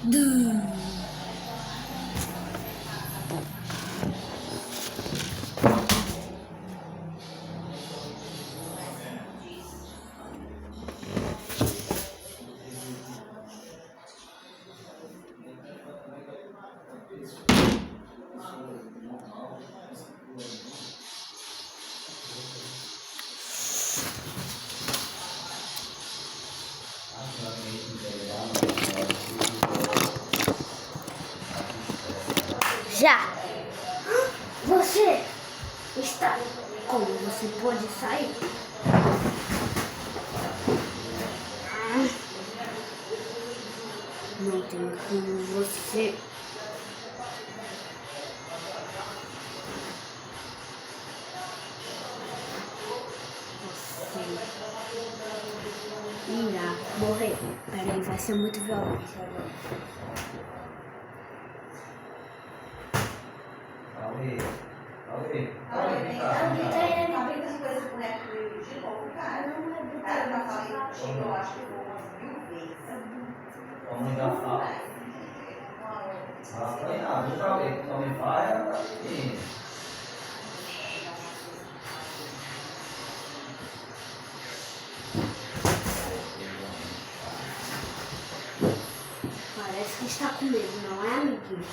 Du. Já. Você está. Como você pode sair? Não tem como você. Você irá morrer. Peraí, vai ser muito violento. Parece que está com medo, não é, amiguinho?